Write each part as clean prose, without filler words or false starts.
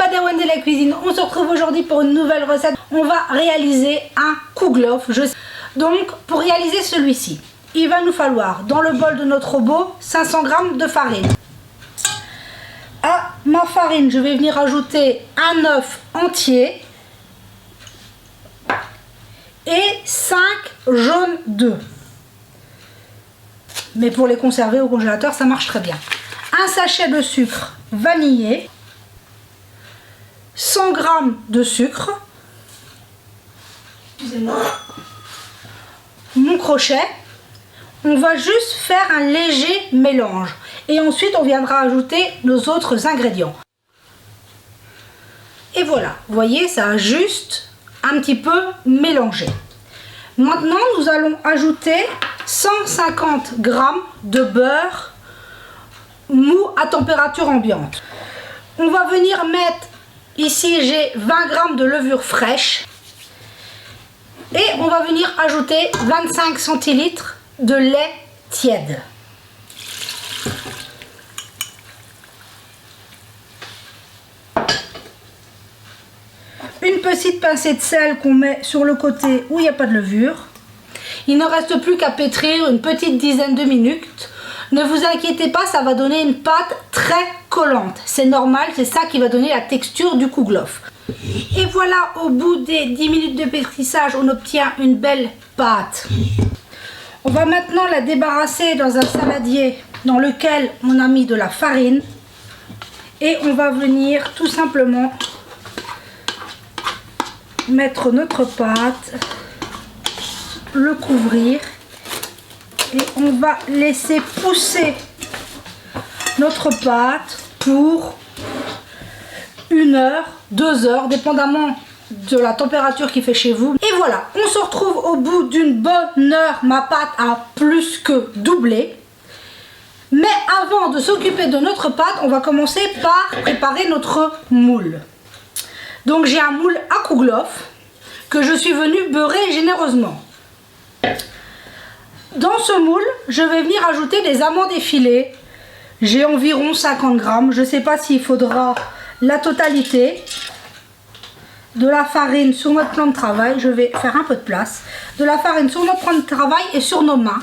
Madame Wendy la cuisine, on se retrouve aujourd'hui pour une nouvelle recette. On va réaliser un kouglof. Donc pour réaliser celui-ci, il va nous falloir dans le bol de notre robot 500 g de farine. À ma farine, je vais venir ajouter un œuf entier et 5 jaunes d'œufs. Mais pour les conserver au congélateur, ça marche très bien. Un sachet de sucre vanillé, 100 g de sucre, excusez-moi, mon crochet. On va juste faire un léger mélange et ensuite on viendra ajouter nos autres ingrédients. Et voilà, vous voyez, ça a juste un petit peu mélangé. Maintenant, nous allons ajouter 150 g de beurre mou à température ambiante. On va venir mettre, ici j'ai 20 g de levure fraîche et on va venir ajouter 25 centilitres de lait tiède. Une petite pincée de sel qu'on met sur le côté où il n'y a pas de levure. Il ne reste plus qu'à pétrir une petite dizaine de minutes. Ne vous inquiétez pas, ça va donner une pâte très collante. C'est normal, c'est ça qui va donner la texture du kouglof. Et voilà, au bout des 10 minutes de pétrissage, on obtient une belle pâte. On va maintenant la débarrasser dans un saladier dans lequel on a mis de la farine. Et on va venir tout simplement mettre notre pâte, le couvrir et on va laisser pousser notre pâte pour 1 heure, 2 heures, dépendamment de la température qu'il fait chez vous. Et voilà, on se retrouve au bout d'une bonne heure. Ma pâte a plus que doublé. Mais avant de s'occuper de notre pâte, on va commencer par préparer notre moule. Donc j'ai un moule à kouglof que je suis venue beurrer généreusement. Dans ce moule, je vais venir ajouter des amandes effilées. J'ai environ 50 g. Je ne sais pas s'il faudra la totalité. De la farine sur notre plan de travail. Je vais faire un peu de place. De la farine sur notre plan de travail et sur nos mains.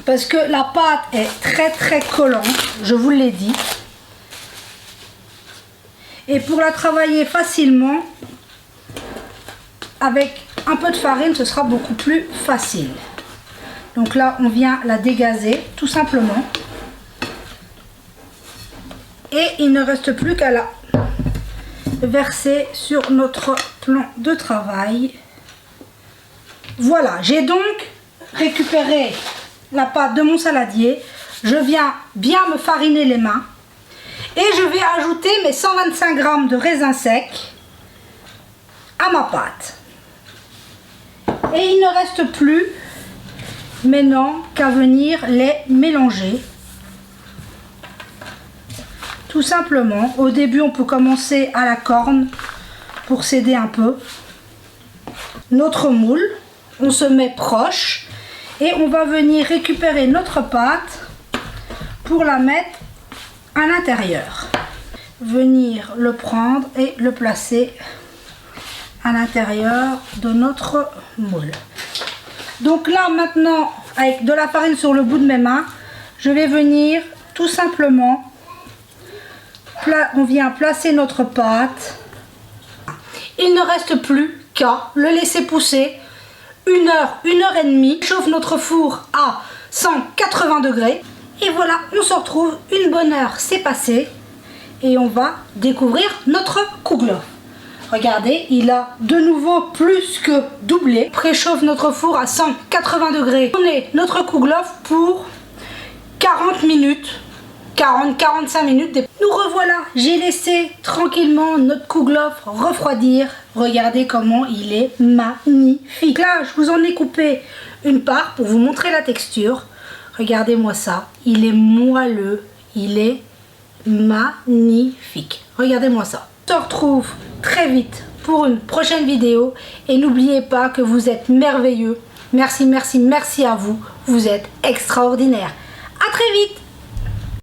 Parce que la pâte est très collante. Je vous l'ai dit. Et pour la travailler facilement, avec un peu de farine, ce sera beaucoup plus facile. Donc là, on vient la dégazer, tout simplement. Et il ne reste plus qu'à la verser sur notre plan de travail. Voilà, j'ai donc récupéré la pâte de mon saladier. Je viens bien me fariner les mains. Et je vais ajouter mes 125 g de raisins secs à ma pâte. Et il ne reste plus maintenant qu'à venir les mélanger. Tout simplement, au début on peut commencer à la corne pour s'aider un peu. Notre moule, on se met proche et on va venir récupérer notre pâte pour la mettre à l'intérieur. Venir le prendre et le placer à l'intérieur de notre moule. Donc là maintenant, avec de la farine sur le bout de mes mains, je vais venir tout simplement, on vient placer notre pâte. Il ne reste plus qu'à le laisser pousser 1 heure, 1 heure et demie. On chauffe notre four à 180 degrés. Et voilà, on se retrouve, une bonne heure c'est passé et on va découvrir notre kouglof. Regardez, il a de nouveau plus que doublé. Préchauffe notre four à 180 degrés. On met notre kouglof pour 40 minutes, 40-45 minutes. Nous revoilà, j'ai laissé tranquillement notre kouglof refroidir. Regardez comment il est magnifique. Là, je vous en ai coupé une part pour vous montrer la texture. Regardez-moi ça, il est moelleux, il est magnifique. Regardez-moi ça. On se retrouve très vite pour une prochaine vidéo et n'oubliez pas que vous êtes merveilleux. Merci à vous, vous êtes extraordinaires. À très vite.